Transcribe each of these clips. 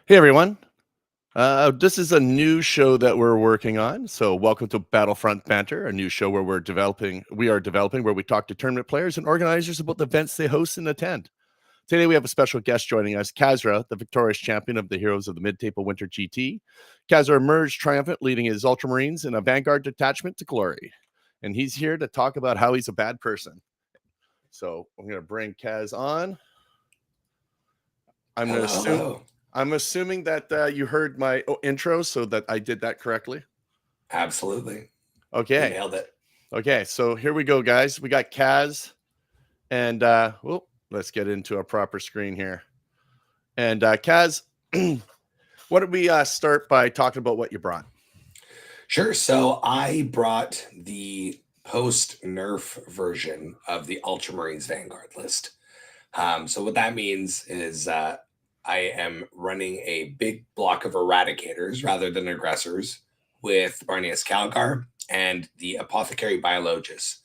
Hey everyone. This is a new show that we're working on. So welcome to Battlefront Banter, a new show where we are developing where we talk to tournament players and organizers about the events they host and attend. Today we have a special guest joining us, Kasra, the victorious champion of the Heroes of the Mid-Table Winter GT. Kasra emerged triumphant, leading his Ultramarines in a Vanguard detachment to glory. And he's here to talk about how he's a bad person. So I'm going to bring Kaz on. I'm going to assume Hello. I'm assuming that you heard my intro, so that I did that correctly. Absolutely. You Okay. nailed it. Okay. So here we go, guys. We got Kaz, and let's get into a proper screen here. And Kaz, why don't we start by talking about what you brought? Sure. So I brought the post nerf version of the Ultramarines Vanguard list. So what that means is I am running a big block of eradicators rather than aggressors with Barneas Calgar and the Apothecary Biologus.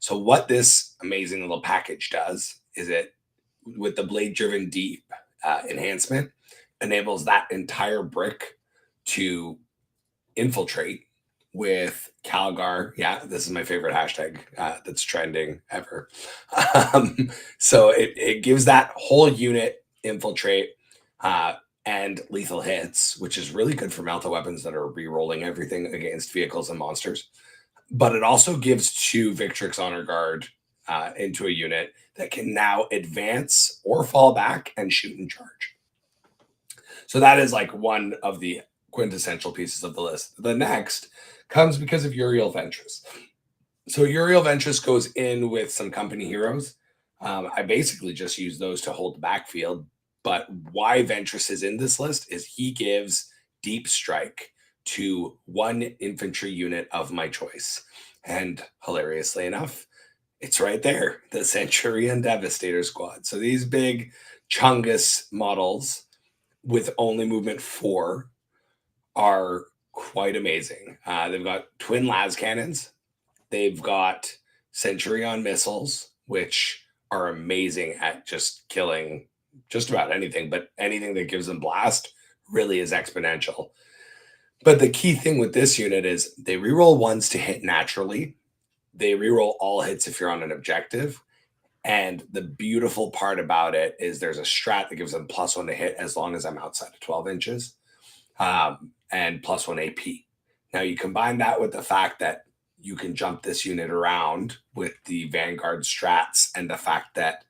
So what this amazing little package does is it, with the blade driven deep enhancement, enables that entire brick to infiltrate with Calgar. Yeah, this is my favorite hashtag that's trending ever. So it gives that whole unit infiltrate and lethal hits, which is really good for melta weapons that are re-rolling everything against vehicles and monsters. But it also gives 2 Victrix Honor Guard into a unit that can now advance or fall back and shoot and charge. So that is like one of the quintessential pieces of the list. The next comes because of Uriel Ventress. So Uriel Ventress goes in with some company heroes. I basically just use those to hold the backfield. But why Ventress is in this list is he gives deep strike to 1 infantry unit of my choice. And hilariously enough, it's right there, the Centurion Devastator Squad. So these big Chungus models with only movement 4 are quite amazing. They've got twin las cannons. They've got Centurion missiles, which are amazing at just killing just about anything, but anything that gives them blast really is exponential. But the key thing with this unit is they reroll 1s to hit naturally. They reroll all hits if you're on an objective. And the beautiful part about it is there's a strat that gives them +1 to hit as long as I'm outside of 12 inches, and +1 AP. Now you combine that with the fact that you can jump this unit around with the Vanguard strats and the fact that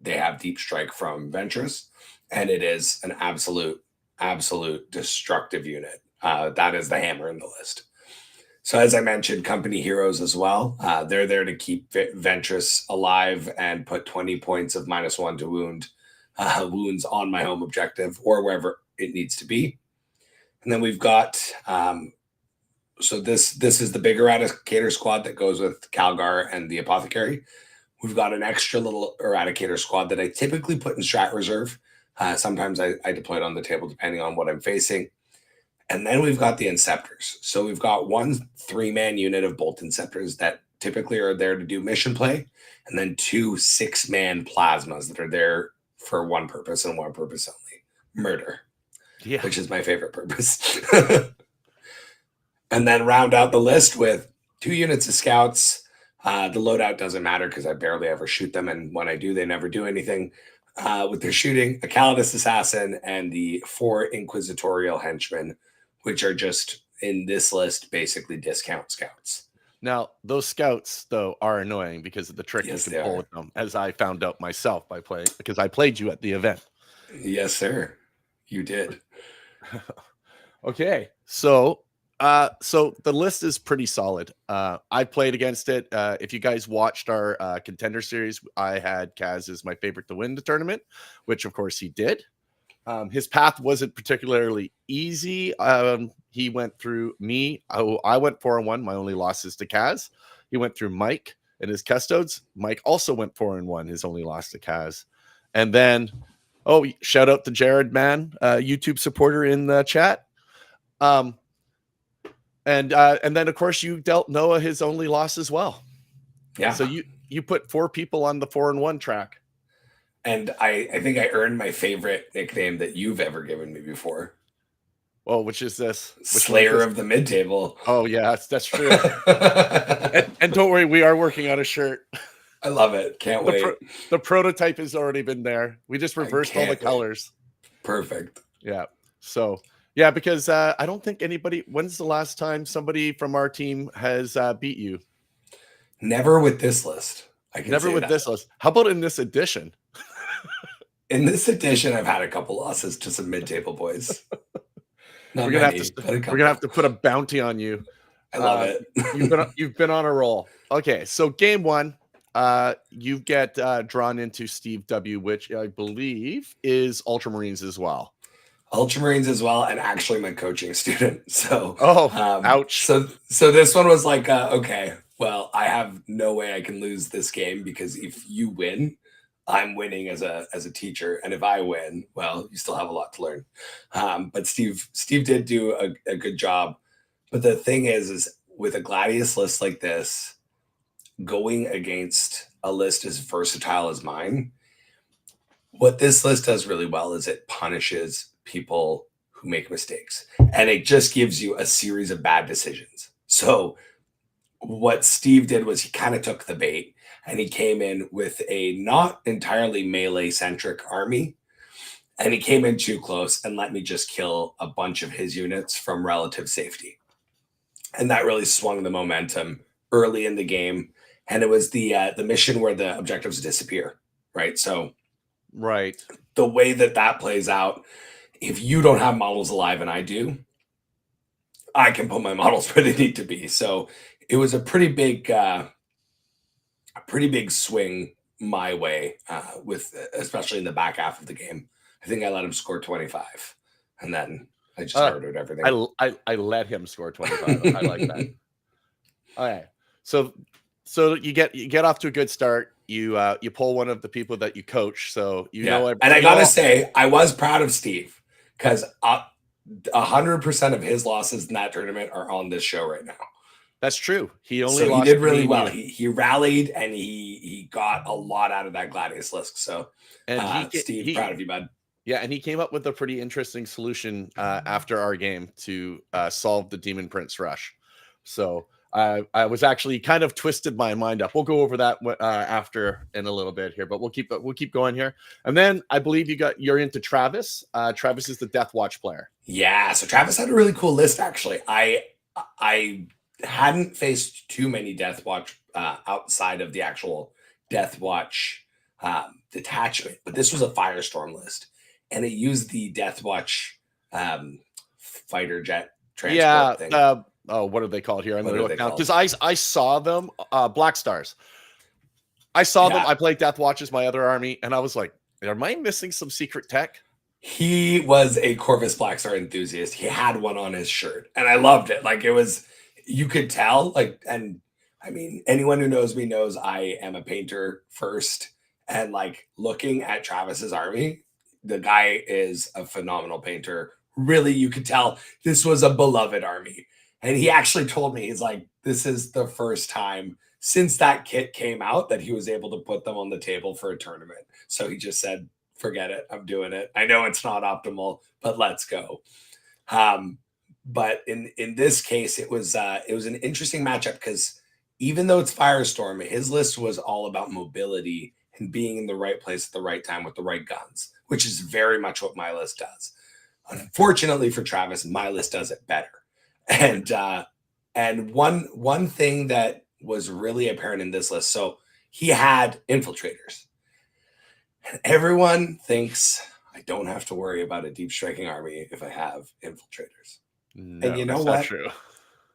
they have deep strike from Ventress, and it is an absolute destructive unit. That is the hammer in the list. So as I mentioned, company heroes as well. They're there to keep Ventress alive and put 20 points of -1 to wounds on my home objective or wherever it needs to be. And then we've got so this is the big Eradicator squad that goes with Calgar and the Apothecary. We've got an extra little Eradicator squad that I typically put in strat reserve. Sometimes I deploy it on the table depending on what I'm facing. And then we've got the Inceptors. So we've got 1 3-man unit of Bolt Inceptors that typically are there to do mission play, and then 2 6-man plasmas that are there for one purpose and one purpose only: murder. Yeah. Which is my favorite purpose. And then round out the list with 2 units of scouts. The loadout doesn't matter because I barely ever shoot them, and when I do, they never do anything with their shooting. A Calidus Assassin and the 4 Inquisitorial Henchmen, which are just in this list basically discount scouts. Now, those scouts, though, are annoying because of the trick you can pull with them, as I found out myself by playing, because I played you at the event. Yes, sir. You did. Okay, so the list is pretty solid. I played against it. If you guys watched our contender series, I had Kaz as my favorite to win the tournament, which of course he did. His path wasn't particularly easy. He went through me. I went 4-1. My only loss is to Kaz. He went through Mike and his Custodes. Mike also went 4-1. His only loss to Kaz. And then, shout out to Jared, man, YouTube supporter in the chat. And then of course you dealt Noah his only loss as well. Yeah. So you put 4 people on the 4-1 track. And I think I earned my favorite nickname that you've ever given me before. Well, which is this? Which one is Slayer this? of the mid-table. Oh, yeah, that's true. And don't worry, we are working on a shirt. I love it. Can't wait. The prototype has already been there. We just reversed all the colors. Perfect. Yeah. So, yeah, because I don't think anybody, when's the last time somebody from our team has beat you? Never with this list. Never with this list. How about in this edition? In this edition, I've had a couple losses to some mid-table boys. We're gonna have to put a bounty on you. I love it. You've been on a roll. Okay, so game one, you get drawn into Steve W, which I believe is Ultramarines as well. Ultramarines as well, and actually my coaching student. So, ouch. So this one was like, okay, well, I have no way I can lose this game because if you win, I'm winning as a teacher, and if I win, well, you still have a lot to learn. But Steve did do a good job. But the thing is with a Gladius list like this, going against a list as versatile as mine, what this list does really well is it punishes people who make mistakes, and it just gives you a series of bad decisions. So what Steve did was he kind of took the bait, and he came in with a not entirely melee centric army, and he came in too close and let me just kill a bunch of his units from relative safety. And that really swung the momentum early in the game. And it was the mission where the objectives disappear, right? So right, the way that plays out, if you don't have models alive and I do, I can put my models where they need to be. So it was a pretty big swing my way, with especially in the back half of the game. I think I let him score 25, and then I just murdered everything. I let him score 25. I like that. All right, so you get off to a good start. You pull one of the people that you coach, so know. And I gotta say, I was proud of Steve because 100% of his losses in that tournament are on this show right now. That's true. He did really well. He rallied and he got a lot out of that Gladius list. So, and Steve, proud of you, bud. Yeah, and he came up with a pretty interesting solution after our game to solve the Demon Prince rush. So I was actually kind of twisted my mind up. We'll go over that after in a little bit here, but we'll keep going here. And then I believe you're into Travis. Travis is the Death Watch player. Yeah, so Travis had a really cool list actually. I hadn't faced too many Death Watch outside of the actual Death Watch detachment, but this was a Firestorm list, and it used the Death Watch fighter jet transport thing. What are they called here? I'm going to look now because I saw them, Black Stars. I saw them. I played Death Watch as my other army, and I was like, am I missing some secret tech? He was a Corvus Black Star enthusiast. He had one on his shirt, and I loved it. Like, it was, you could tell, like, and I mean, anyone who knows me knows I am a painter first, and like looking at Travis's army, the guy is a phenomenal painter. Really, you could tell this was a beloved army. And he actually told me, he's like, this is the first time since that kit came out that he was able to put them on the table for a tournament. So he just said, forget it. I'm doing it. I know it's not optimal, but let's go. But in this case, it was an interesting matchup because even though it's Firestorm, his list was all about mobility and being in the right place at the right time with the right guns, which is very much what my list does. Unfortunately for Travis, my list does it better. And one thing that was really apparent in this list, so he had infiltrators. And everyone thinks I don't have to worry about a deep striking army if I have infiltrators. No, and you know what? Not true.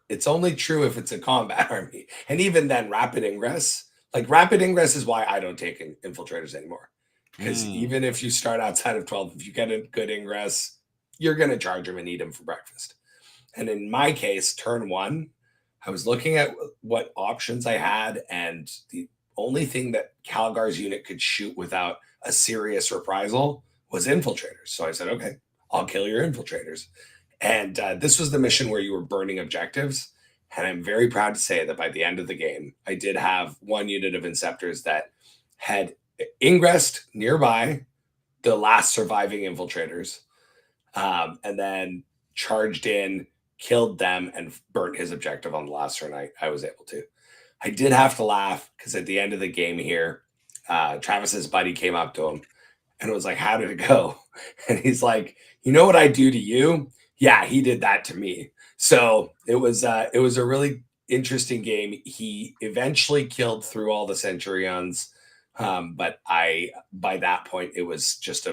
It's only true if it's a combat army. And even then, rapid ingress is why I don't take infiltrators anymore. Because even if you start outside of 12, if you get a good ingress, you're going to charge them and eat them for breakfast. And in my case, turn one, I was looking at what options I had, and the only thing that Calgar's unit could shoot without a serious reprisal was infiltrators. So I said, okay, I'll kill your infiltrators. And this was the mission where you were burning objectives. And I'm very proud to say that by the end of the game, I did have one unit of Inceptors that had ingressed nearby the last surviving infiltrators, and then charged in, killed them, and burnt his objective on the last turn I was able to. I did have to laugh because at the end of the game here, Travis's buddy came up to him and was like, "How did it go?" And he's like, "You know what I do to you? Yeah, he did that to me." So it was a really interesting game. He eventually killed through all the Centurions, but by that point it was just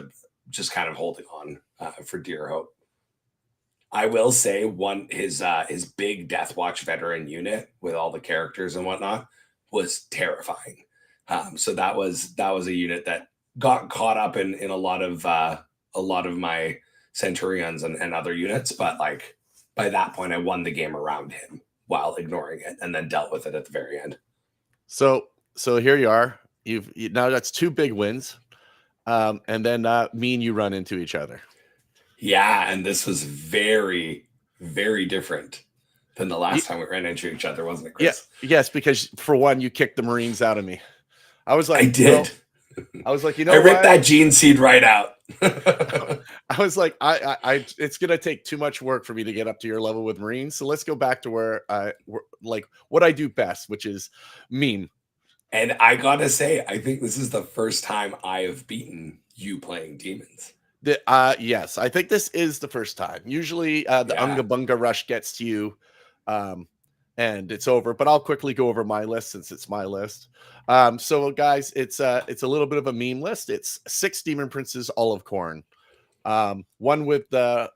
kind of holding on for dear hope. I will say his big Death Watch veteran unit with all the characters and whatnot was terrifying. So that was a unit that got caught up in a lot of my Centurions and other units, but like by that point I won the game around him while ignoring it and then dealt with it at the very end. So here you are. Now that's 2 big wins. And then me and you run into each other. Yeah, and this was very, very different than the last time we ran into each other, wasn't it, Chris? Yeah, yes, because for one, you kicked the Marines out of me. I was like, I did. I was like, I ripped that gene seed right out. I was like, I it's gonna take too much work for me to get up to your level with Marines. So let's go back to where like what I do best, which is meme. And I gotta say, I think this is the first time I have beaten you playing demons. Yes, I think this is the first time. Usually the Unga Bunga rush gets to you and it's over, but I'll quickly go over my list since it's my list. So guys, it's a little bit of a meme list. It's 6 demon princes, all of Khorne. One with the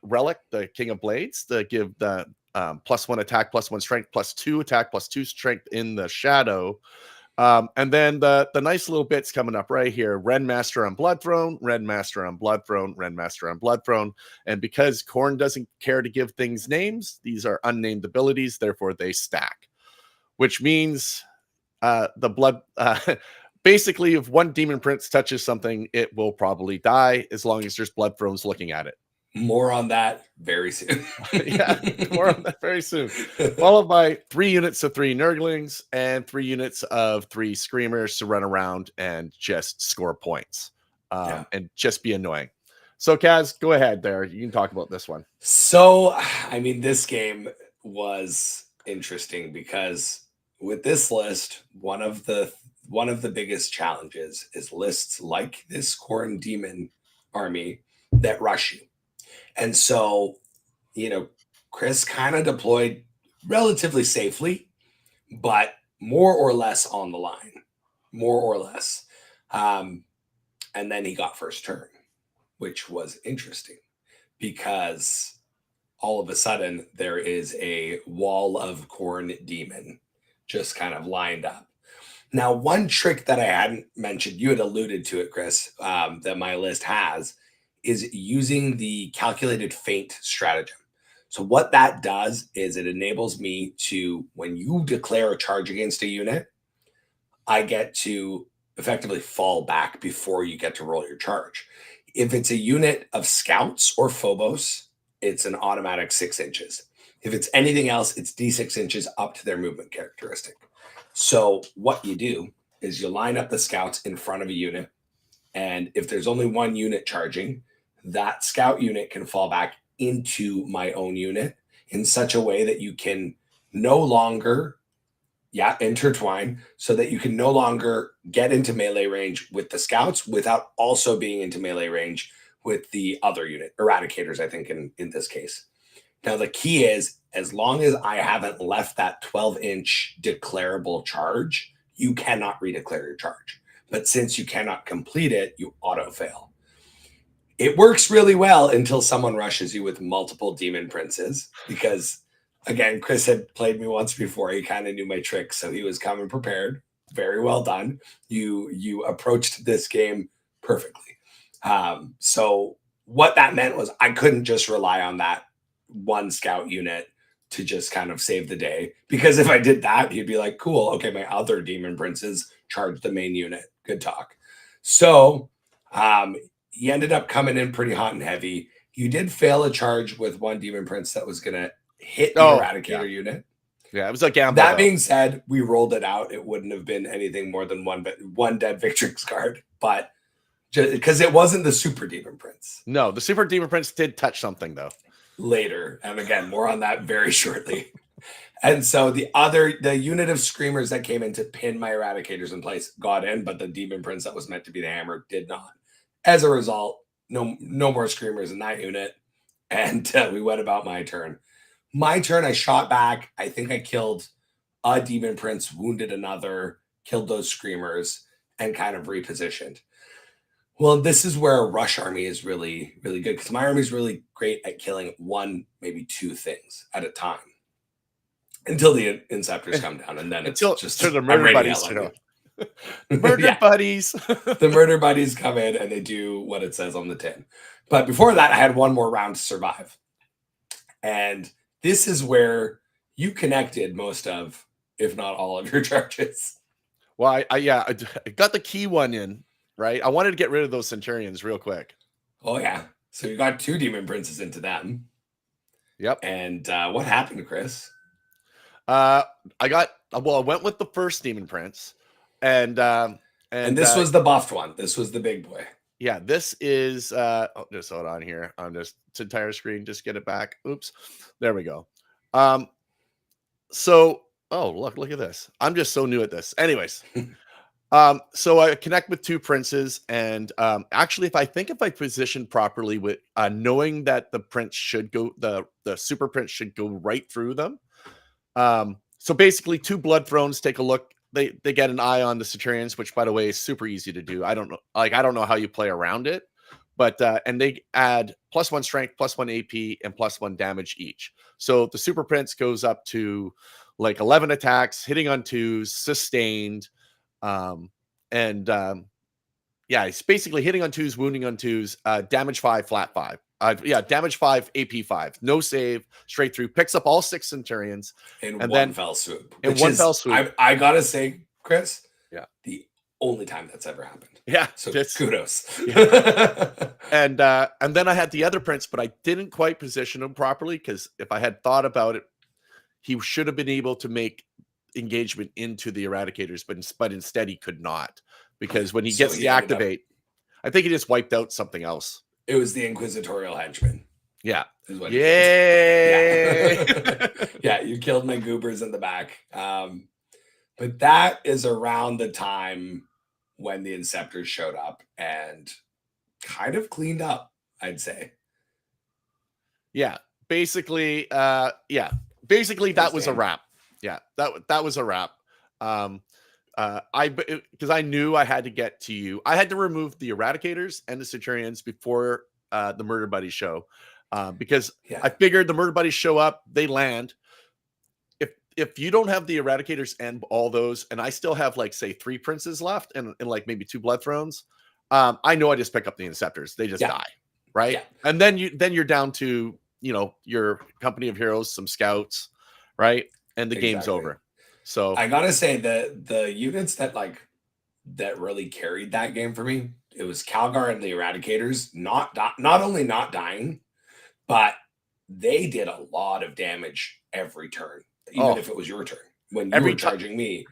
relic, the King of Blades, to give the +1 attack, +1 strength, +2 attack, +2 strength in the shadow. And then the nice little bits coming up right here: Ren Master on Blood Throne, Ren Master on Blood Throne, Ren Master on Blood Throne. And because Khorne doesn't care to give things names, these are unnamed abilities, therefore they stack. Which means the blood basically if one demon prince touches something, it will probably die as long as there's Blood Thrones looking at it. More on that very soon. Yeah, more on that very soon. Followed by 3 units of 3 Nurglings and 3 units of 3 Screamers to run around and just score points and just be annoying. So, Kaz, go ahead there. You can talk about this one. So, I mean, this game was interesting because with this list, one of the biggest challenges is lists like this Khorne demon army that rush you. And so, Chris kind of deployed relatively safely, but more or less on the line, more or less. And then he got first turn, which was interesting because all of a sudden there is a wall of Khorne demon just kind of lined up. Now, one trick that I hadn't mentioned, you had alluded to it, Chris, that my list has, is using the calculated feint stratagem. So what that does is it enables me to, when you declare a charge against a unit, I get to effectively fall back before you get to roll your charge. If it's a unit of scouts or Phobos, it's an automatic 6 inches. If it's anything else, it's D6 inches up to their movement characteristic. So what you do is you line up the scouts in front of a unit, and if there's only one unit charging, that scout unit can fall back into my own unit in such a way that you can no longer intertwine, so that you can no longer get into melee range with the scouts without also being into melee range with the other unit, eradicators, I think, in this case. Now, the key is, as long as I haven't left that 12-inch declarable charge, you cannot redeclare your charge. But since you cannot complete it, you auto-fail. It works really well until someone rushes you with multiple demon princes, because, again, Chris had played me once before. He kind of knew my tricks, so he was coming prepared. Very well done. You approached this game perfectly. So what that meant was I couldn't just rely on that one scout unit to just kind of save the day, because if I did that, he'd be like, cool, okay, my other demon princes charge the main unit. Good talk. So he ended up coming in pretty hot and heavy. You did fail a charge with one demon prince that was going to hit the eradicator unit. Yeah, it was a gamble That though. being said, we rolled it out. It wouldn't have been anything more than one dead Victrix card, but because it wasn't the Super Demon Prince. No, the Super Demon Prince did touch something though. Later, and again, more on that very shortly. And so the unit of Screamers that came in to pin my Eradicators in place got in, but the Demon Prince that was meant to be the hammer did not. As a result, no more Screamers in that unit, and we went about my turn. My turn, I shot back. I think I killed a Demon Prince, wounded another, killed those Screamers, and kind of repositioned. Well, this is where a rush army is really, really good, because my army is really great at killing one, maybe two things at a time until the Inceptors come down, and then it's just the murder buddies. Murder buddies. The murder buddies come in and they do what it says on the tin. But before that, I had one more round to survive, and this is where you connected most of, if not all of your charges. Well, I got the key one in. Right, I wanted to get rid of those Centurions real quick. Oh yeah, so you got 2 Demon Princes into them. Yep. And what happened, Chris? I went with the first Demon Prince, and this was the buffed one. This was the big boy. Yeah, this is just hold on here. I'm just entire screen. Just get it back. Oops, there we go. So look at this. I'm just so new at this. Anyways. So I connect with 2 princes, and actually, if I position properly with knowing that the prince should go, the super prince should go right through them. So basically, 2 blood thrones take a look. They get an eye on the Centurions, which, by the way, is super easy to do. I don't know how you play around it, but and they add +1 strength, +1 AP, and +1 damage each. So the super prince goes up to like 11 attacks, hitting on 2s, sustained. It's basically hitting on 2s, wounding on 2s, damage 5, flat 5. Damage 5, AP 5, no save, straight through, picks up all 6 Centurions in one fell swoop. Fell swoop. I gotta say, Chris, the only time that's ever happened. Yeah. So kudos. Yeah. and then I had the other prince, but I didn't quite position him properly, because if I had thought about it, he should have been able to make engagement into the Eradicators, but instead he could not, because when he gets the activate, I think he just wiped out something else. It was the Inquisitorial Henchman. Yeah. Yay! Yeah, you killed my goobers in the back. But that is around the time when the Inceptors showed up and kind of cleaned up, I'd say. Yeah. Basically, that was a wrap. Yeah, that was a wrap. Because I knew I had to get to you. I had to remove the Eradicators and the Centurions before the Murder Buddies show, because I figured the Murder Buddies show up, they land. If you don't have the Eradicators and all those, and I still have like say 3 princes left and like maybe 2 blood thrones, I know I just pick up the Inceptors. They just die, right? Yeah. And then you're down to your company of heroes, some scouts, right? And the game's over. So I gotta say the units that really carried that game for me, it was Calgar and the Eradicators. Not only not dying, but they did a lot of damage every turn, even if it was your turn when you were charging me.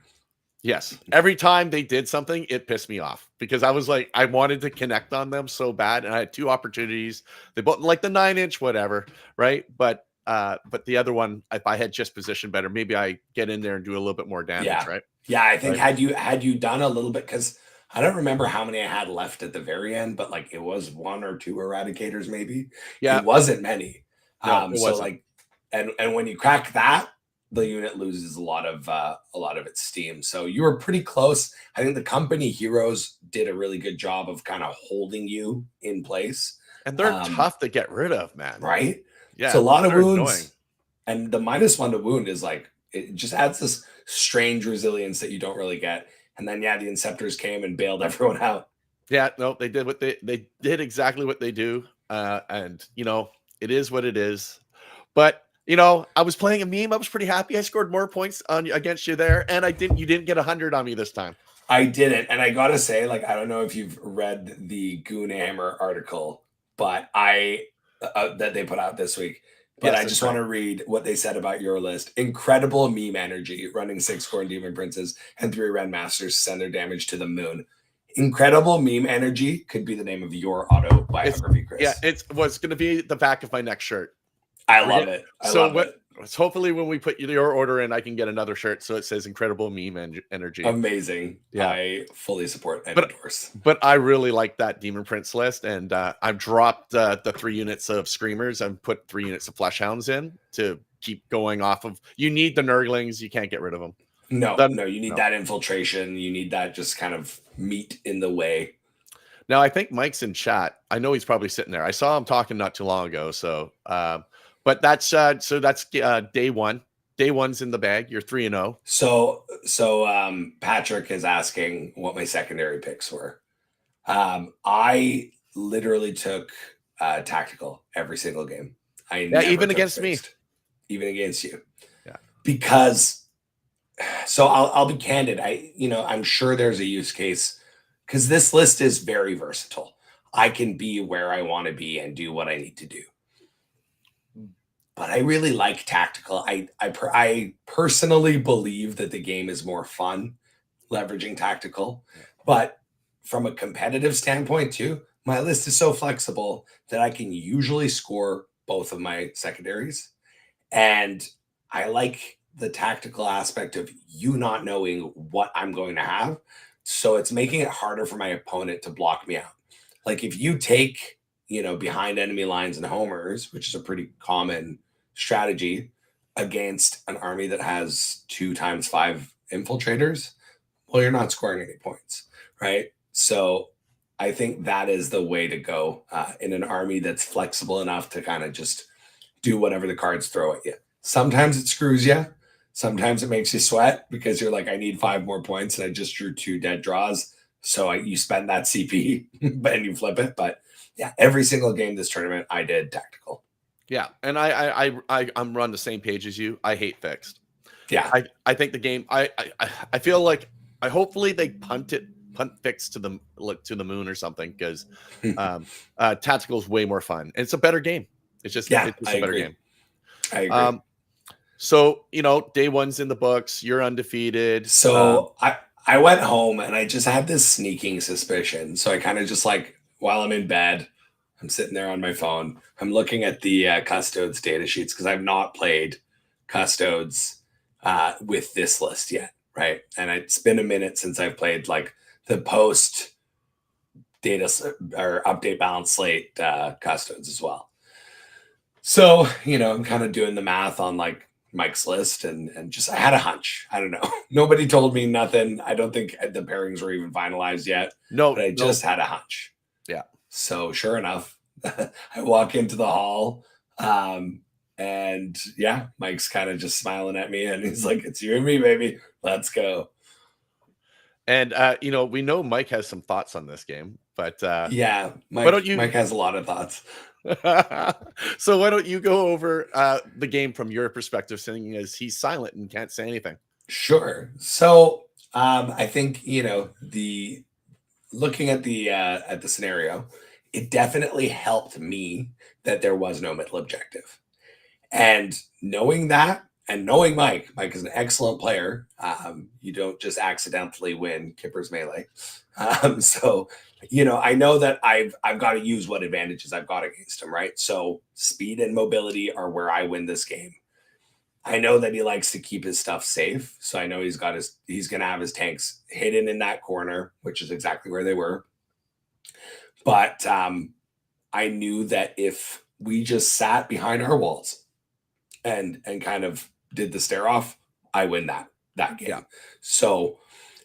Yes, every time they did something, it pissed me off, because I was like, I wanted to connect on them so bad, and I had 2 opportunities. They both like the 9-inch, whatever, right? But the other one, if I had just positioned better, maybe I get in there and do a little bit more damage, right? Yeah, I think had you done a little bit, because I don't remember how many I had left at the very end, but like it was 1 or 2 Eradicators, maybe. Yeah, it wasn't many. No, it wasn't. And when you crack that, the unit loses a lot of its steam. So you were pretty close. I think the company heroes did a really good job of kind of holding you in place. And they're tough to get rid of, man. Right? Yeah, it's a lot of wounds. Annoying. And the -1 to wound is like, it just adds this strange resilience that you don't really get. And then the Inceptors came and bailed everyone out. Yeah, no, they did what they did exactly what they do. And it is what it is. But I was playing a meme. I was pretty happy. I scored more points against you there, and you didn't get 100 on me this time. I didn't, and I gotta say, I don't know if you've read the Goonhammer article, but that they put out this week. But Yes, I that's just want right. to read what they said about your list. Incredible meme energy, running 6 core demon princes and 3 red masters to send their damage to the moon. Incredible meme energy could be the name of your It's autobiography, yeah, Chris. it's what's going to be the back of my next shirt. I We're love get, it. I so love what? it. So hopefully, when we put your order in, I can get another shirt so it says "Incredible Meme Energy." Amazing. Yeah, I fully support and but endorse. I really like that Demon Prince list, and I've dropped the 3 units of Screamers and put 3 units of Fleshhounds in to keep going off of. You need the Nurglings; you can't get rid of them. No, Then no, you need no. that infiltration. You need that just kind of meat in the way. Now I think Mike's in chat. I know he's probably sitting there. I saw him talking not too long ago. So, but that's day one. Day one's in the bag. You're 3-0. So Patrick is asking what my secondary picks were. I literally took tactical every single game. I Yeah, never even took against me. fixed, even against you. Yeah. Because so I'll be candid. I'm sure there's a use case because this list is very versatile. I can be where I want to be and do what I need to do. But I really like tactical. I personally believe that the game is more fun leveraging tactical. But from a competitive standpoint too, my list is so flexible that I can usually score both of my secondaries. And I like the tactical aspect of you not knowing what I'm going to have. So it's making it harder for my opponent to block me out. Like if you take, behind enemy lines and homers, which is a pretty common strategy against an army that has 2x5 infiltrators, well, you're not scoring any points, right? So I think that is the way to go in an army that's flexible enough to kind of just do whatever the cards throw at you. Sometimes it screws you. Sometimes it makes you sweat because you're like, I need 5 more points and I just drew 2 dead draws. So you spend that CP and you flip it. But yeah, every single game this tournament, I did tactical. Yeah, and I'm run the same page as you. I hate fixed. Yeah, I think the game. I feel like hopefully they punt fixed to the moon or something because tactical is way more fun. It's a better game. It's just I a better agree. game. I agree. So day one's in the books. You're undefeated. So I went home and I just had this sneaking suspicion. So I kind of just while I'm in bed, I'm sitting there on my phone. I'm looking at the Custodes data sheets because I've not played Custodes with this list yet, right? And it's been a minute since I've played the post data or update balance slate Custodes as well. So, I'm kind of doing the math on Mike's list and just I had a hunch. I don't know. Nobody told me nothing. I don't think the pairings were even finalized yet. No, but I just had a hunch. Yeah. So sure enough, I walk into the hall, and yeah, Mike's kind of just smiling at me, and he's like, "It's you and me, baby. Let's go." And we know Mike has some thoughts on this game, but yeah, Mike has a lot of thoughts. So why don't you go over the game from your perspective, seeing as he's silent and can't say anything? Sure. So I think the looking at the scenario, it definitely helped me that there was no middle objective, and knowing that. And knowing Mike is an excellent player. You don't just accidentally win Kipper's Melee. So, I know that I've got to use what advantages I've got against him, right? So speed and mobility are where I win this game. I know that he likes to keep his stuff safe. So I know he's going to have his tanks hidden in that corner, which is exactly where they were. But I knew that if we just sat behind our walls and kind of did the stare off, I win that game. Yeah. So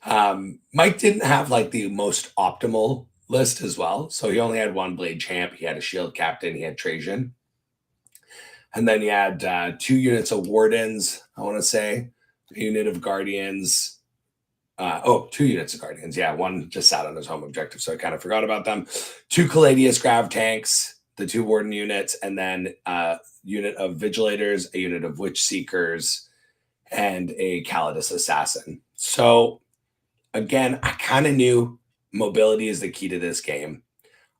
Mike didn't have the most optimal list as well. So he only had 1 blade champ. He had a shield captain. He had Trajan. And then he had 2 units of wardens, I want to say, a unit of guardians. 2 units of guardians. Yeah, 1 just sat on his home objective. So I kind of forgot about them. 2 Caladius grav tanks, the 2 warden units, and then unit of vigilators, a unit of witch seekers, and a Calidus assassin. So again, I kind of knew mobility is the key to this game.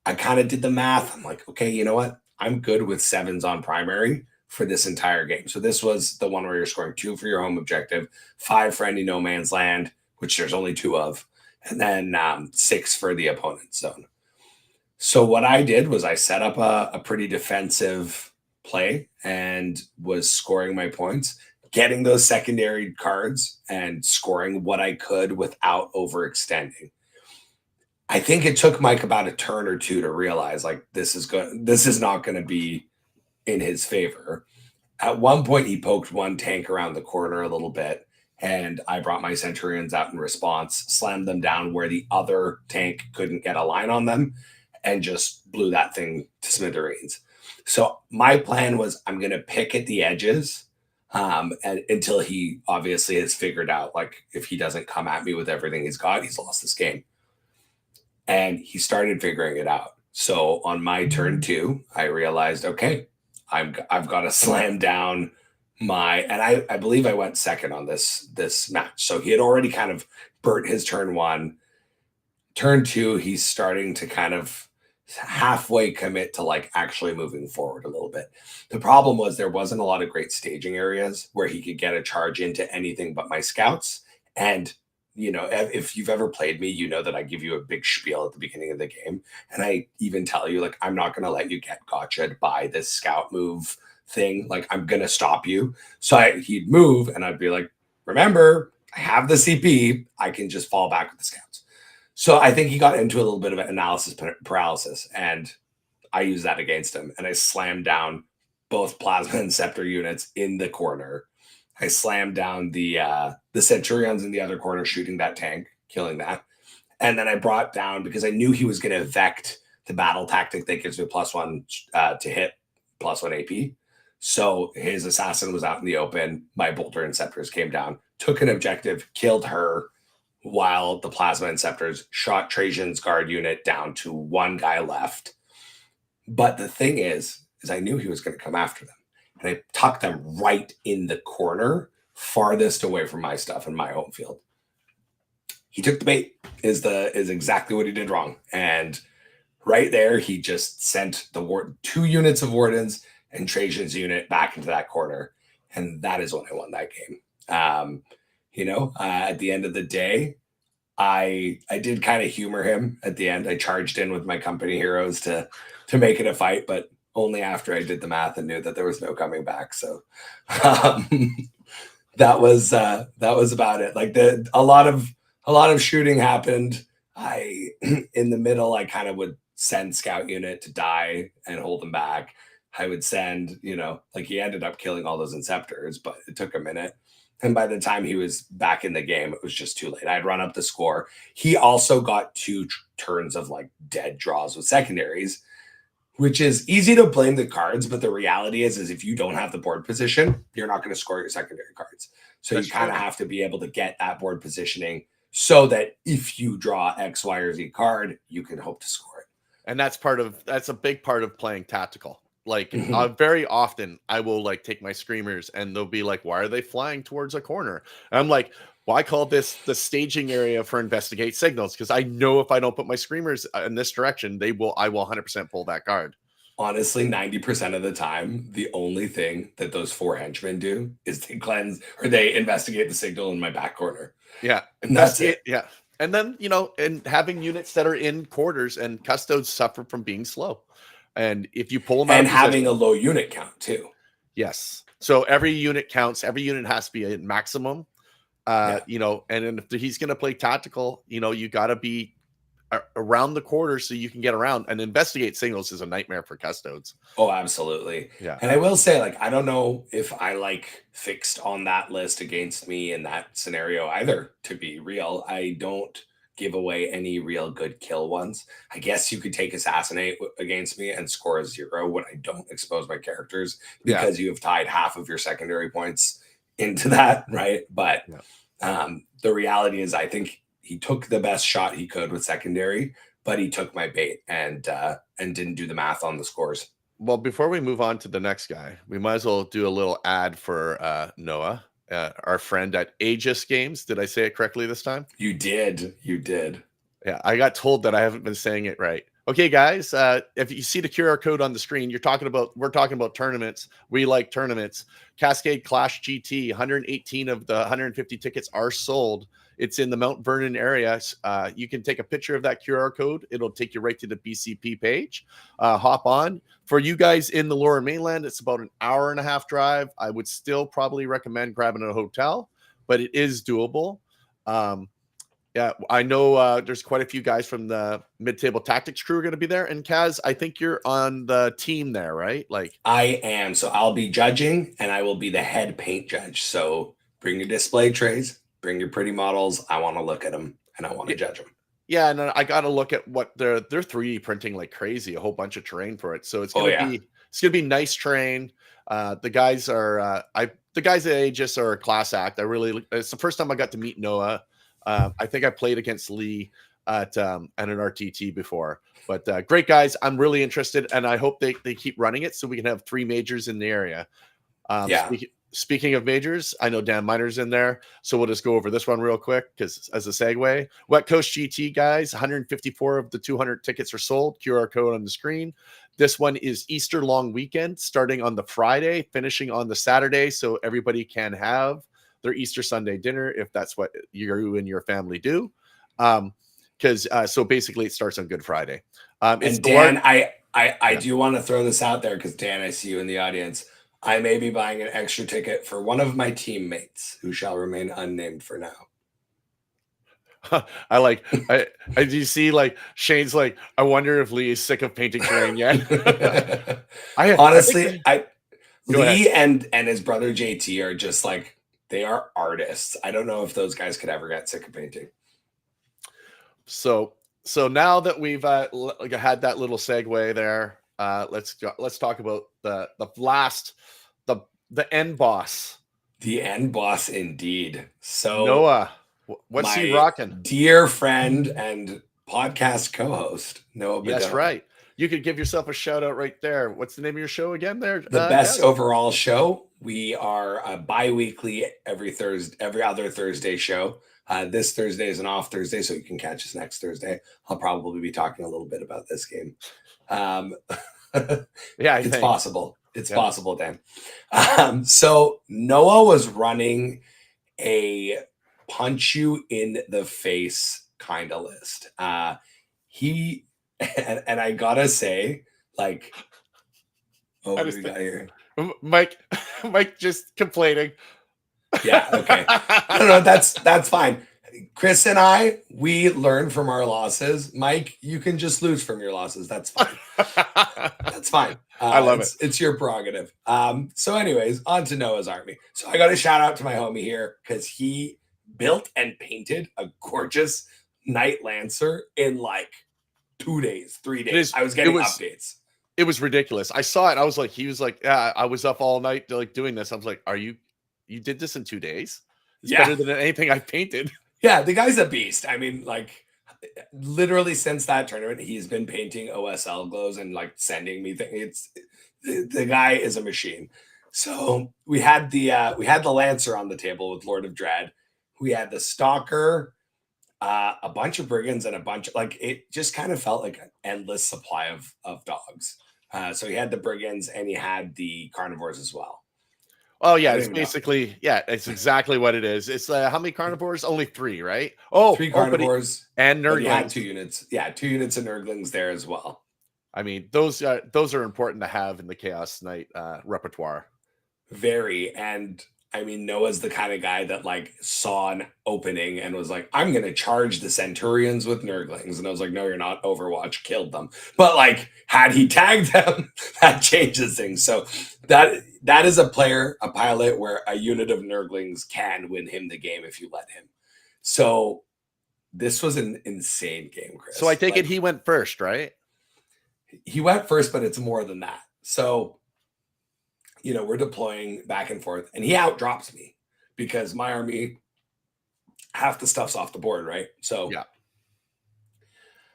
I kind of did the math. I'm like, okay, you know what? I'm good with 7s on primary for this entire game. So this was the one where you're scoring 2 for your home objective, 5 for any no man's land, which there's only 2 of, and then 6 for the opponent's zone. So what I did was I set up a pretty defensive play and was scoring my points, getting those secondary cards and scoring what I could without overextending. I think it took Mike about a turn or two to realize like this is not going to be in his favor. At one point, he poked one tank around the corner a little bit, and I brought my Centurions out in response, slammed them down where the other tank couldn't get a line on them, and just blew that thing to smithereens. So my plan was I'm going to pick at the edges and until he obviously has figured out, like, if he doesn't come at me with everything he's got, he's lost this game. And he started figuring it out. So on my turn 2, I realized, okay, I've got to slam down and I believe I went second on this match. So he had already kind of burnt his turn 1. Turn 2, he's starting to kind of halfway commit to like actually moving forward a little bit. The problem was there wasn't a lot of great staging areas where he could get a charge into anything but my scouts. And if you've ever played me, you know that I give you a big spiel at the beginning of the game. And I even tell you, like, I'm not going to let you get gotcha'd by this scout move thing. Like, I'm going to stop you. So he'd move and I'd be like, remember, I have the CP. I can just fall back with the scouts. So I think he got into a little bit of an analysis paralysis. And I used that against him. And I slammed down both Plasma and Scepter units in the corner. I slammed down the Centurions in the other corner, shooting that tank, killing that. And then I brought down, because I knew he was going to vect the battle tactic that gives me +1 to hit, +1 AP. So his assassin was out in the open. My bolter and scepters came down, took an objective, killed her, while the Plasma and scepters shot Trajan's guard unit down to 1 guy left. But the thing is I knew he was going to come after them. And I tucked them right in the corner, farthest away from my stuff in my home field. He took the bait, is exactly what he did wrong. And right there, he just sent the 2 units of wardens and Trajan's unit back into that corner. And that is when I won that game. At the end of the day, I did kind of humor him at the end. I charged in with my company heroes to make it a fight, but only after I did the math and knew that there was no coming back. So that was about it. Like a lot of shooting happened. In the middle, I kind of would send scout unit to die and hold them back. I would send, like, he ended up killing all those Inceptors, but it took a minute. And by the time he was back in the game, it was just too late. I'd run up the score. He also got 2 turns of like dead draws with secondaries, which is easy to blame the cards, but the reality is if you don't have the board position, you're not going to score your secondary cards. So you kind of have to be able to get that board positioning so that if you draw X, Y, or Z card, you can hope to score it. And that's a big part of playing tactical. Like, very often I will like take my screamers and they'll be like, why are they flying towards a corner? And I'm like, well, I call this the staging area for investigate signals, because I know if I don't put my screamers in this direction, I will 100% pull that card. Honestly, 90% of the time, the only thing that those 4 henchmen do is they cleanse or they investigate the signal in my back corner. Yeah. And that's it. Yeah. And then, and having units that are in quarters, and custodes suffer from being slow. And if you pull them out, and having a low unit count too. Yes. So every unit counts. Every unit has to be a maximum. And if he's going to play tactical, you got to be around the quarter so you can get around. And investigate signals is a nightmare for custodes. Oh, absolutely. Yeah. And I will say, like, I don't know if I like fixed on that list against me in that scenario either, to be real. I don't give away any real good kill ones. I guess you could take assassinate against me and score a 0 when I don't expose my characters, because you have tied half of your secondary points into that, right? But the reality is, I think he took the best shot he could with secondary, but he took my bait and didn't do the math on the scores. Well, before we move on to the next guy, we might as well do a little ad for Noah, our friend at Aegis Games. Did I say it correctly this time? You did. Yeah, I got told that I haven't been saying it right. Okay, guys, if you see the QR code on the screen, we're talking about tournaments. We like tournaments. Cascade Clash GT, 118 of the 150 tickets are sold. It's in the Mount Vernon area. You can take a picture of that QR code. It'll take you right to the BCP page. Hop on. For you guys in the Lower Mainland, it's about an hour and a half drive. I would still probably recommend grabbing a hotel, but it is doable. Yeah, I know there's quite a few guys from the mid-table tactics crew are going to be there. And Kaz, I think you're on the team there, right? Like, I am. So I'll be judging and I will be the head paint judge. So bring your display trays, bring your pretty models. I want to look at them and I want to judge them. yeah, and I got to look at what they're 3D printing like crazy, a whole bunch of terrain for it. So it's going to be nice terrain. The guys are the guys at Aegis are a class act. It's the first time I got to meet Noah. I think I played against Lee at an RTT before, but great guys. I'm really interested, and I hope they keep running it so we can have 3 majors in the area. Speaking of majors, I know Dan Miner's in there, so we'll just go over this one real quick because as a segue, Wet Coast GT guys, 154 of the 200 tickets are sold. QR code on the screen. This one is Easter long weekend, starting on the Friday, finishing on the Saturday, so everybody can have their Easter Sunday dinner if that's what you and your family do. Because so basically it starts on Good Friday. And Dan, I do want to throw this out there because Dan, I see you in the audience. I may be buying an extra ticket for one of my teammates who shall remain unnamed for now. I do you see like Shane's like, I wonder if Lee is sick of painting terrain yet. Honestly, Lee and his brother JT are just like, they are artists. I don't know if those guys could ever get sick of painting. So now that we've had that little segue there, let's talk about the end boss. The end boss, indeed. So Noah, what's he rocking? Dear friend and podcast co-host Noah. That's right. You could give yourself a shout out right there. What's the name of your show again? There, the Best Overall Show. We are a bi-weekly, every other Thursday show. This Thursday is an off Thursday, so you can catch us next Thursday. I'll probably be talking a little bit about this game. It's possible. It's possible, Dan. So Noah was running a punch you in the face kind of list. He and I gotta say, like, what do we got here? Mike just complaining. Yeah, okay. No, that's fine. Chris and I, we learn from our losses. Mike, you can just lose from your losses. That's fine. That's fine. I love it. It's your prerogative. So anyways, on to Noah's Army. So I got to shout out to my homie here because he built and painted a gorgeous Knight Lancer in like 2 days, 3 days. I was getting updates. It was ridiculous. I saw it. I was like, he was like, yeah, I was up all night like doing this. I was like, you did this in 2 days? It's better than anything I painted. Yeah, the guy's a beast. I mean, like, literally since that tournament, he's been painting OSL glows and like sending me things. The guy is a machine. So we had the Lancer on the table with Lord of Dread. We had the Stalker, a bunch of Brigands, and a bunch of, like, it just kind of felt like an endless supply of dogs. So he had the Brigands and he had the Carnivores as well. Oh yeah, it's basically it's exactly what it is. It's how many carnivores? Only 3, right? Oh, 3 carnivores and Nurglings. Had 2 units. Yeah, 2 units of Nurglings there as well. I mean, those are important to have in the Chaos Knight repertoire. Very, and I mean, Noah's the kind of guy that like saw an opening and was like, I'm going to charge the Centurions with Nurglings. And I was like, no, you're not. Overwatch killed them. But like, had he tagged them, that changes things. So that is a pilot where a unit of Nurglings can win him the game if you let him. So this was an insane game, Chris. So I take it he went first, right? He went first, but it's more than that. So we're deploying back and forth, and he outdrops me because my army, half the stuff's off the board, right? So yeah.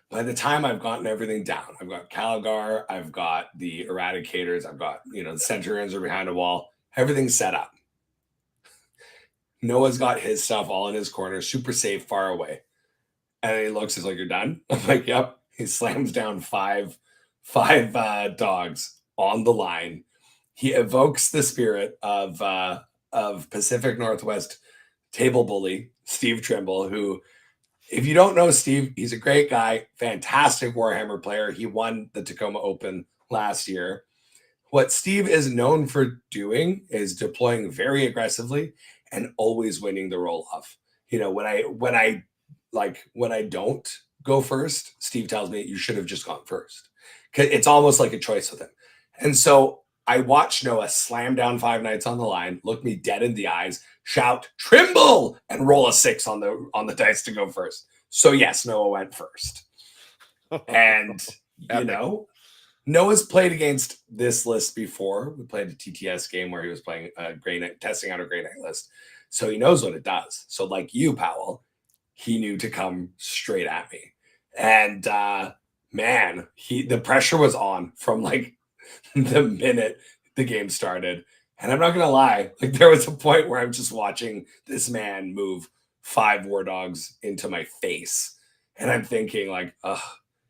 By the time I've gotten everything down, I've got Caligar, I've got the Eradicators, I've got, the Centurions are behind a wall, everything's set up. Noah's got his stuff all in his corner, super safe, far away. And he looks, he's like, you're done? I'm like, yep. He slams down five dogs on the line. He evokes the spirit of Pacific Northwest table bully Steve Trimble, who, if you don't know Steve, he's a great guy, fantastic Warhammer player. He won the Tacoma Open last year. What Steve is known for doing is deploying very aggressively and always winning the roll off. You know, when I don't go first, Steve tells me you should have just gone first. It's almost like a choice with him. And so I watched Noah slam down 5 knights on the line, look me dead in the eyes, shout "Trimble" and roll a 6 on the dice to go first. So yes, Noah went first. And you know, Noah's played against this list before. We played a TTS game where he was playing a Grey Knight, testing out a Grey Knight list. So he knows what it does. So like you, Powell, he knew to come straight at me. And man, the pressure was on from like the minute the game started. And I'm not gonna lie, like there was a point where I'm just watching this man move 5 war dogs into my face. And I'm thinking like,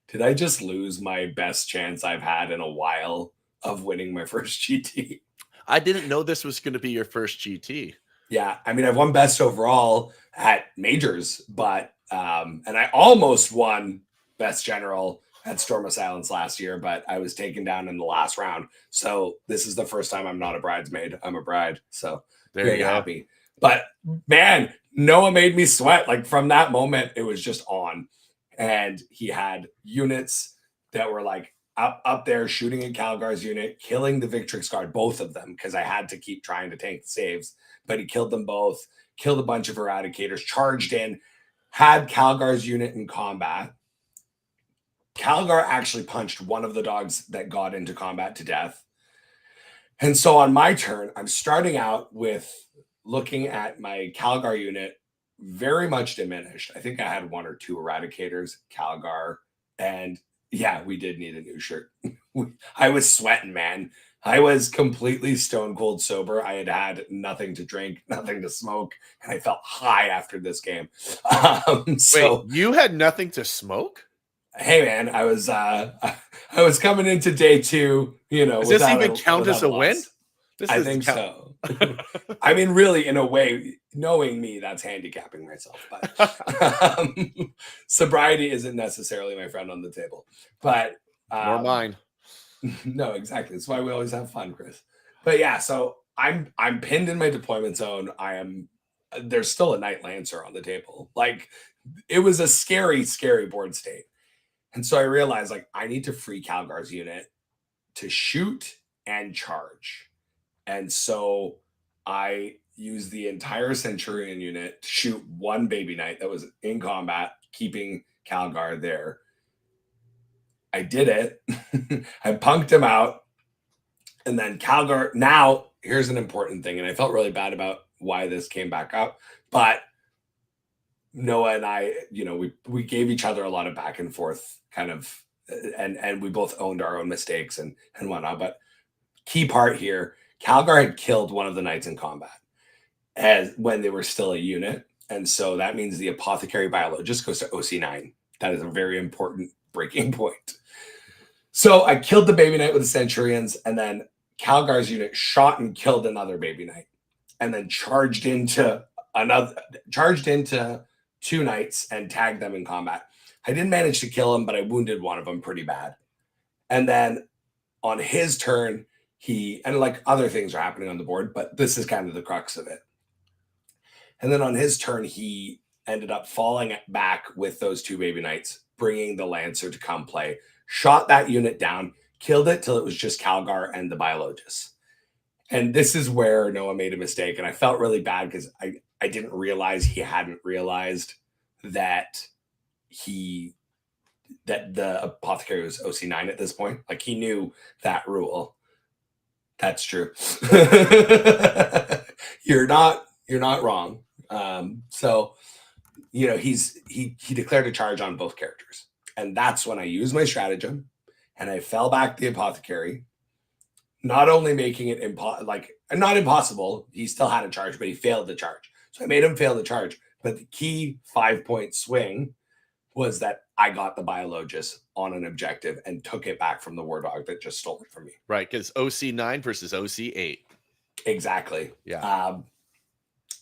did I just lose my best chance I've had in a while of winning my first GT? I didn't know this was going to be your first GT. Yeah, I mean, I've won best overall at majors, but and I almost won best general at Storm of Silence last year, but I was taken down in the last round. So this is the first time I'm not a bridesmaid. I'm a bride. So very happy. But man, Noah made me sweat. Like from that moment, it was just on. And he had units that were like up there shooting at Calgar's unit, killing the Victrix Guard, both of them, because I had to keep trying to tank the saves. But he killed them both, killed a bunch of Eradicators, charged in, had Calgar's unit in combat. Calgar actually punched one of the dogs that got into combat to death. And so on my turn, I'm starting out with looking at my Calgar unit very much diminished. I think I had 1 or 2 Eradicators, Calgar, and yeah, we did need a new shirt. I was sweating, man. I was completely stone cold sober. I had nothing to drink, nothing to smoke, and I felt high after this game. Wait, you had nothing to smoke? Hey man, I was coming into day 2, you know. Does this even count as a win? I think so. I mean, really, in a way, knowing me, that's handicapping myself. But sobriety isn't necessarily my friend on the table. But nor mine. No, exactly. That's why we always have fun, Chris. But yeah, so I'm pinned in my deployment zone. There's still a Knight Lancer on the table. Like it was a scary, scary board state. And so I realized like I need to free Calgar's unit to shoot and charge. And so I used the entire Centurion unit to shoot 1 baby knight that was in combat, keeping Calgar there. I did it. I punked him out. And then Calgar, now here's an important thing. And I felt really bad about why this came back up. But Noah and I, you know, we gave each other a lot of back and forth kind of, and we both owned our own mistakes and whatnot. But key part here, Calgar had killed one of the knights in combat when they were still a unit. And so that means the Apothecary Biologist goes to OC9. That is a very important breaking point. So I killed the baby knight with the Centurions, and then Calgar's unit shot and killed another baby knight, and then charged into 2 knights and tagged them in combat. I didn't manage to kill him, but I wounded one of them pretty bad. And then on his turn, and like other things are happening on the board, but this is kind of the crux of it. And then on his turn, he ended up falling back with those 2 baby knights, bringing the Lancer to come play, shot that unit down, killed it till it was just Calgar and the Biologist. And this is where Noah made a mistake. And I felt really bad because I didn't realize he hadn't realized that the Apothecary was OC9 at this point. Like he knew that rule. That's true. You're not wrong. So, you know, he declared a charge on both characters. And that's when I used my stratagem and I fell back the Apothecary, not only making it not impossible. He still had a charge, but he failed the charge. So I made him fail the charge. But the key 5-point swing was that I got the Biologist on an objective and took it back from the war dog that just stole it from me. Right, because OC9 versus OC8. Exactly. Yeah.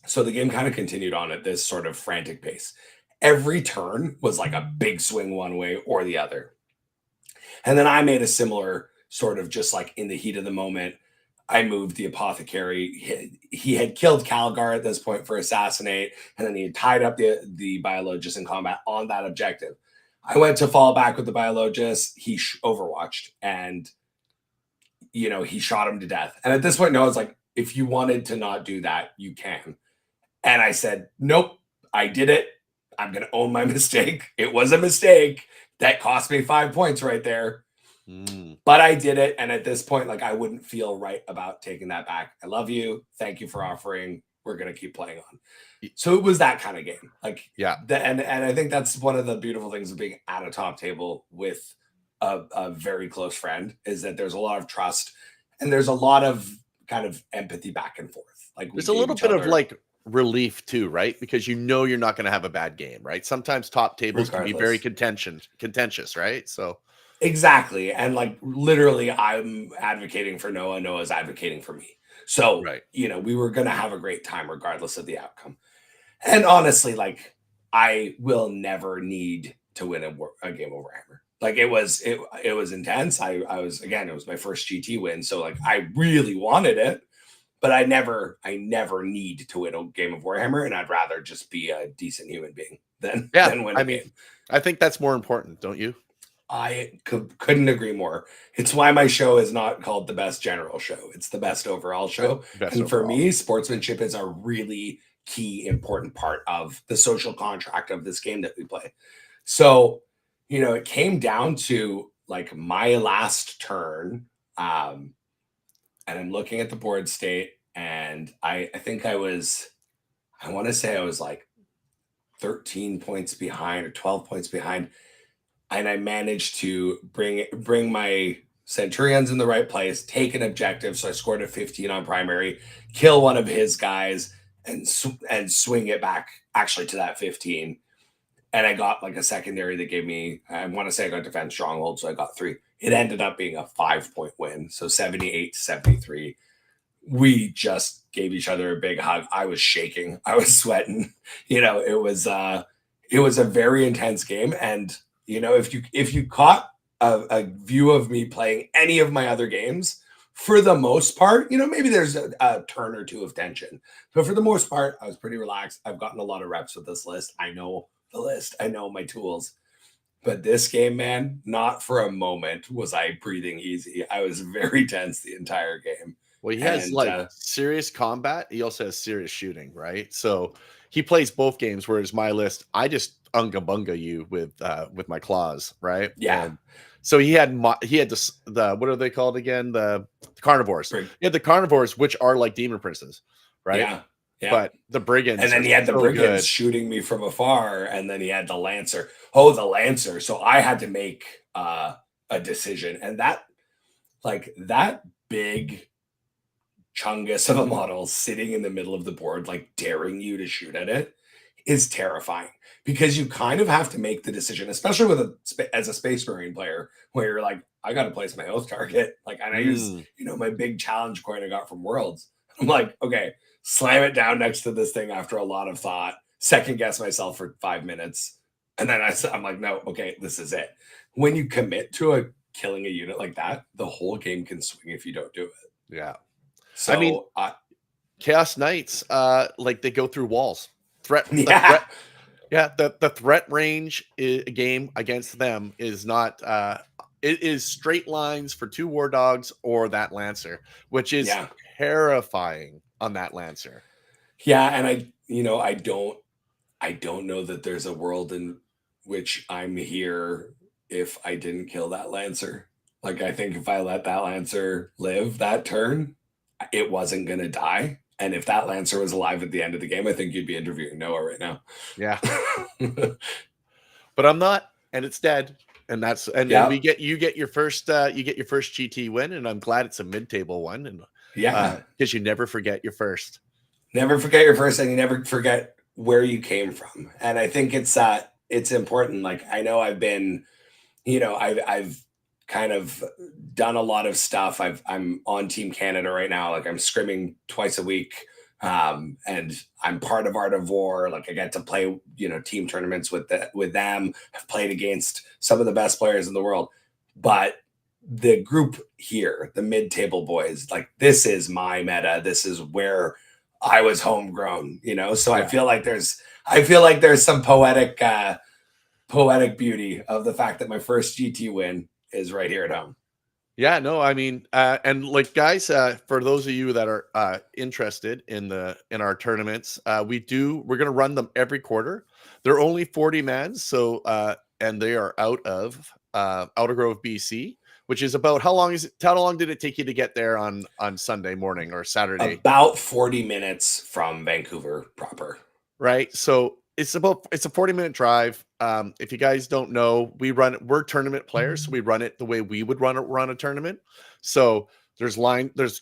So the game kind of continued on at this sort of frantic pace. Every turn was like a big swing one way or the other. And then I made a similar sort of just like in the heat of the moment. I moved the apothecary. He had killed Calgar at this point for assassinate, and then he had tied up the biologist in combat on that objective. I went to fall back with the biologist. He overwatched, and he shot him to death. And at this point, Noah's like, if you wanted to not do that, you can. And I said, nope, I did it. I'm going to own my mistake. It was a mistake that cost me 5 points right there. But I did it. And at this point, like, I wouldn't feel right about taking that back. I love you. Thank you for offering. We're going to keep playing on. So it was that kind of game. Like, yeah. And I think that's one of the beautiful things of being at a top table with a very close friend, is that there's a lot of trust and there's a lot of kind of empathy back and forth. Like, there's a little bit of like relief too, right? Because you're not going to have a bad game, right? Sometimes top tables can be very contentious, right? So exactly. And like, literally, I'm advocating for Noah. Noah's advocating for me. So, we were going to have a great time regardless of the outcome. And honestly, like, I will never need to win a game over Hammer. Like, it was intense. I was, again, it was my first GT win. So like, I really wanted it, but I never need to win a game of Warhammer. And I'd rather just be a decent human being than win a game. I think that's more important, don't you? I couldn't agree more. It's why my show is not called the best general show. It's the best overall show. For me, sportsmanship is a really key, important part of the social contract of this game that we play. So, it came down to like my last turn. And I'm looking at the board state, and I think I want to say I was like 13 points behind or 12 points behind. And I managed to bring my Centurions in the right place, take an objective. So I scored a 15 on primary, kill one of his guys, and swing it back actually to that 15. And I got like a secondary that gave me, I want to say I got defense stronghold, so I got 3. It ended up being a 5-point win. So 78-73. We just gave each other a big hug. I was shaking. I was sweating. It was a very intense game. And if you caught a view of me playing any of my other games, for the most part, maybe there's a turn or two of tension. But for the most part, I was pretty relaxed. I've gotten a lot of reps with this list. I know the list. I know my tools. But this game, man, not for a moment was I breathing easy. I was very tense the entire game. Well, he has serious combat. He also has serious shooting, right? So he plays both games, whereas my list, I just unga bunga you with my claws, right? Yeah. And so he had the what are they called again? The carnivores. He had the carnivores, which are like demon princes, right? Yeah. Yeah. But the brigands, and then he had the brigands shooting me from afar, and then he had the lancer. Oh, the lancer! So I had to make a decision, and that big chungus of a model sitting in the middle of the board, like daring you to shoot at it, is terrifying, because you kind of have to make the decision, especially as a Space Marine player, where you're like, I got to place my oath target. Like, and I use my big challenge coin I got from Worlds. I'm like, okay, slam it down next to this thing after a lot of thought, second guess myself for 5 minutes. And then I'm like, no, okay, this is it. When you commit to killing a unit like that, the whole game can swing if you don't do it. Yeah. So, I mean, Chaos Knights, like they go through walls. The threat range game against them is not, it is straight lines for 2 war dogs or that lancer, which is terrifying on that lancer. Yeah, and I don't know that there's a world in which I'm here if I didn't kill that lancer. Like, I think if I let that lancer live that turn, it wasn't going to die. And if that lancer was alive at the end of the game, I think you'd be interviewing Noah right now. Yeah. But I'm not, and it's dead. And then you get your first GT win, and I'm glad it's a mid-table one. And because you never forget your first. Never forget your first, and you never forget where you came from. And I think it's important. Like, I know I've been I've kind of done a lot of stuff. I'm on Team Canada right now. Like I'm scrimming twice a week. And I'm part of Art of War. Like I get to play, team tournaments with them. I've played against some of the best players in the world. But the group here, the mid-table boys, like this is my meta. This is where I was homegrown, So Yeah. I feel like there's some poetic beauty of the fact that my first GT win is right here at home. Yeah, no, I mean, and like guys, for those of you that are interested in our tournaments, we're gonna run them every quarter. They're only 40 man, so and they are out of Outer Grove, BC, which is about how long did it take you to get there on Sunday morning or Saturday? About 40 minutes from Vancouver proper. Right. So it's a 40-minute drive. If you guys don't know, we're tournament players, so we run it the way we would run a tournament. So there's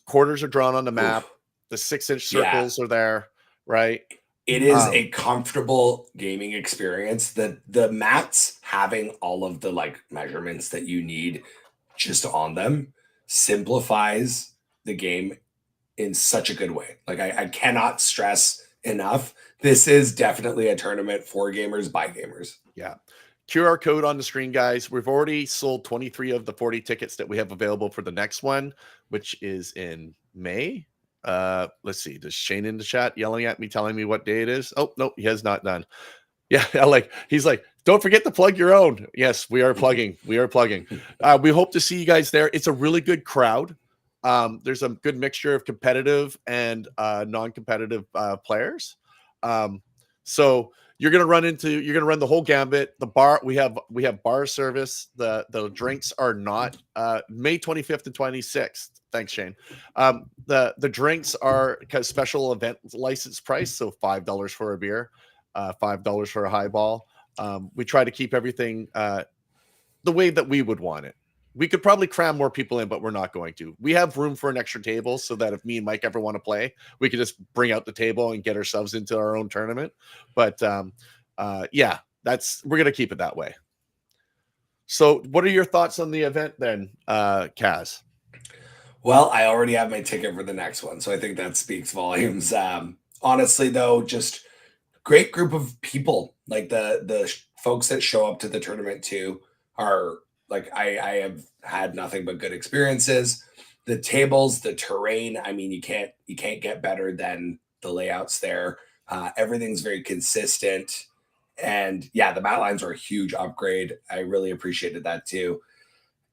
quarters are drawn on the map, the 6-inch circles are there, right? It is a comfortable gaming experience. The mats having all of the like measurements that you need just on them simplifies the game in such a good way. Like I cannot stress enough. This is definitely a tournament for gamers by gamers. Yeah. QR code on the screen, guys. We've already sold 23 of the 40 tickets that we have available for the next one, which is in May. Let's see. There's Shane in the chat yelling at me, telling me what day it is. Oh, no, he has not done. Yeah, he's like, don't forget to plug your own. Yes, we are plugging. We are plugging. We hope to see you guys there. It's a really good crowd. There's a good mixture of competitive and non-competitive players. So you're gonna run the whole gambit. The bar, we have bar service. The drinks are not May 25th and 26th. Thanks, Shane. The drinks are because special event license price, so $5 for a beer, $5 for a highball. We try to keep everything the way that we would want it. We could probably cram more people in, but we're not going to. We have room for an extra table so that if me and Mike ever want to play, we could just bring out the table and get ourselves into our own tournament. But yeah, we're going to keep it that way. So what are your thoughts on the event then, Kaz? Well, I already have my ticket for the next one, so I think that speaks volumes. Honestly, though, just great group of people. Like the folks that show up to the tournament too are like I have had nothing but good experiences. The tables, the terrain, I mean, you can't get better than the layouts there. Everything's very consistent. And yeah, the mat lines are a huge upgrade. I really appreciated that too.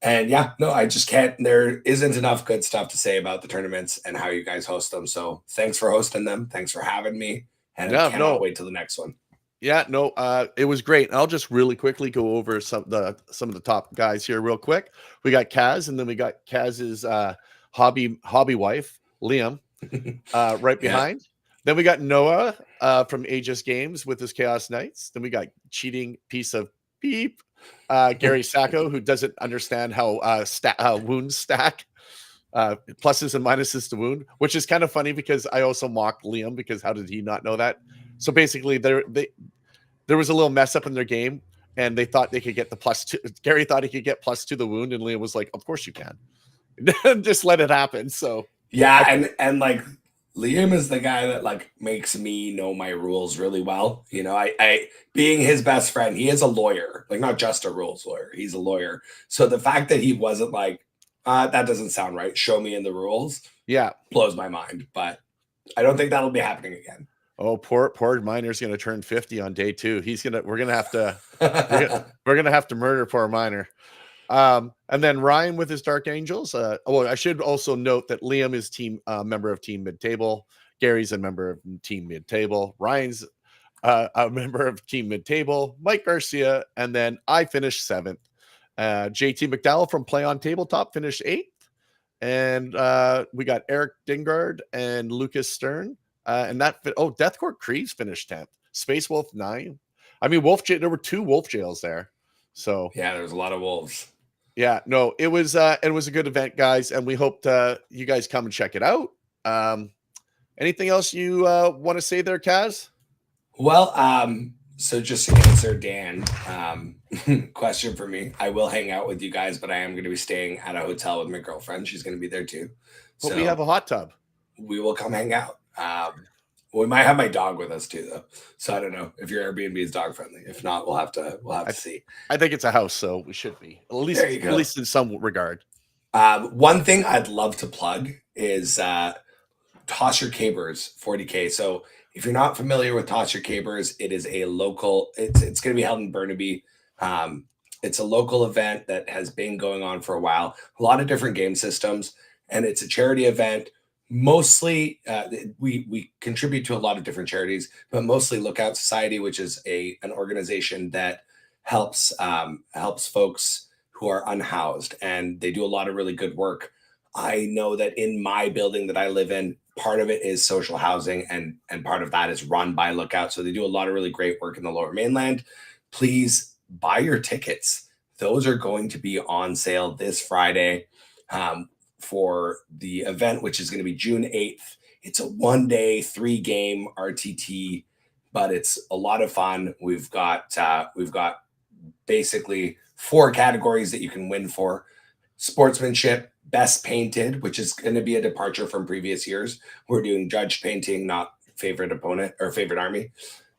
And yeah, no, I just can't. There isn't enough good stuff to say about the tournaments and how you guys host them. So thanks for hosting them. Thanks for having me. And I cannot wait till the next one. Yeah, no, it was great. I'll just really quickly go over some of the top guys here real quick. We got Kaz, and then we got Kaz's hobby wife, Liam, right behind. Then we got Noah from Aegis Games with his Chaos Knights. Then we got cheating piece of beep, Gary Sacco, who doesn't understand how wounds stack. Pluses and minuses to wound, which is kind of funny because I also mocked Liam because how did he not know that? So basically, there was a little mess up in their game, and they thought they could get the +2. Gary thought he could get +2 the wound, and Liam was like, "Of course you can." Just let it happen. So yeah, and like Liam is the guy that like makes me know my rules really well. I being his best friend, he is a lawyer, like not just a rules lawyer. He's a lawyer. So the fact that he wasn't like, that doesn't sound right, show me in the rules, yeah, blows my mind. But I don't think that'll be happening again. Oh, poor Miner's gonna turn 50 on day 2. We're gonna have to we're gonna have to murder poor Miner. And then Ryan with his Dark Angels. I should also note that Liam is member of Team Mid Table. Gary's a member of Team Mid Table. Ryan's a member of Team Mid Table. Mike Garcia, and then I finished 7th. JT McDowell from Play on Tabletop finished 8th, and we got Eric Dingard and Lucas Stern. And Deathcourt Creeves finished 10th. Space Wolf 9. I mean, there were 2 wolf jails there. So yeah, there's a lot of wolves. Yeah, no, it was a good event, guys, and we hope you guys come and check it out. Anything else you want to say there, Kaz? Well, So just to answer Dan, question for me, I will hang out with you guys, but I am going to be staying at a hotel with my girlfriend. She's going to be there too. But we have a hot tub. We will come hang out. We might have my dog with us too, though. So I don't know if your Airbnb is dog friendly. If not, we'll have to see. I think it's a house, so we should be at least in some regard. One thing I'd love to plug is Toss Your Cabers 40K. So if you're not familiar with Toss Your Cabers, it is a local. It's going to be held in Burnaby. It's a local event that has been going on for a while. A lot of different game systems, and it's a charity event. Mostly, we contribute to a lot of different charities, but mostly Lookout Society, which is an organization that helps folks who are unhoused, and they do a lot of really good work. I know that in my building that I live in, part of it is social housing, and part of that is run by Lookout. So they do a lot of really great work in the Lower Mainland. Please buy your tickets. Those are going to be on sale this Friday for the event, which is going to be June 8th. It's a 1-day, 3-game RTT, but it's a lot of fun. We've got basically 4 categories that you can win for: sportsmanship, best painted, which is going to be a departure from previous years. We're doing judge painting, not favorite opponent or favorite army.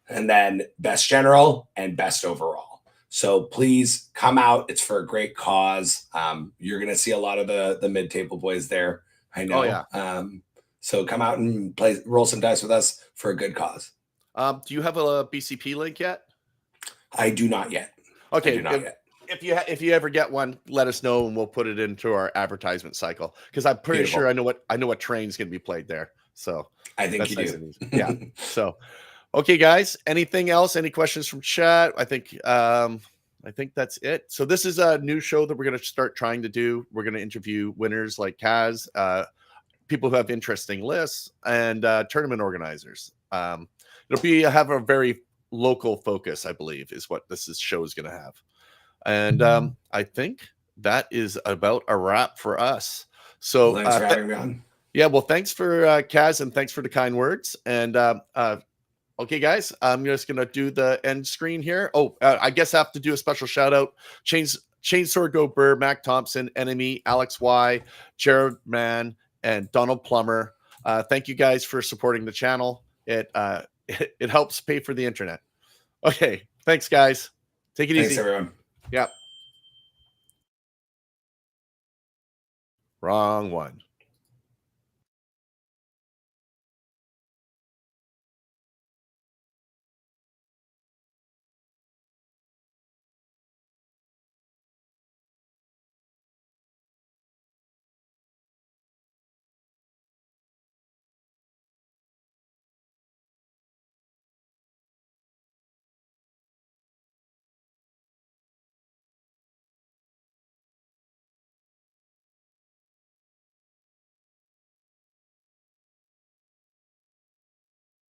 And then best general and best overall. So please come out. It's for a great cause. You're going to see a lot of the mid-table boys there. I know. Oh, yeah. So come out and roll some dice with us for a good cause. Do you have a BCP link yet? I do not yet. Okay. I do not yet. If you ever get one, let us know and we'll put it into our advertisement cycle, because I'm pretty sure I know what train's going to be played there. So I think you do. Yeah. So, okay, guys. Anything else? Any questions from chat? I think that's it. So this is a new show that we're going to start trying to do. We're going to interview winners like Kaz, people who have interesting lists, and tournament organizers. It'll have a very local focus, I believe, is what this show is going to have. And I think that is about a wrap for us. So thanks for having me on. Yeah, well, thanks for Kaz, and thanks for the kind words. And okay, guys, I'm just gonna do the end screen here. Oh, I guess I have to do a special shout out. Chainsword Go Burr, Mac Thompson, Enemy, Alex Y, Jared Mann, and Donald Plummer. Thank you guys for supporting the channel. It helps pay for the internet. Okay, thanks, guys. Take it easy. Thanks, everyone. Yep. Wrong one.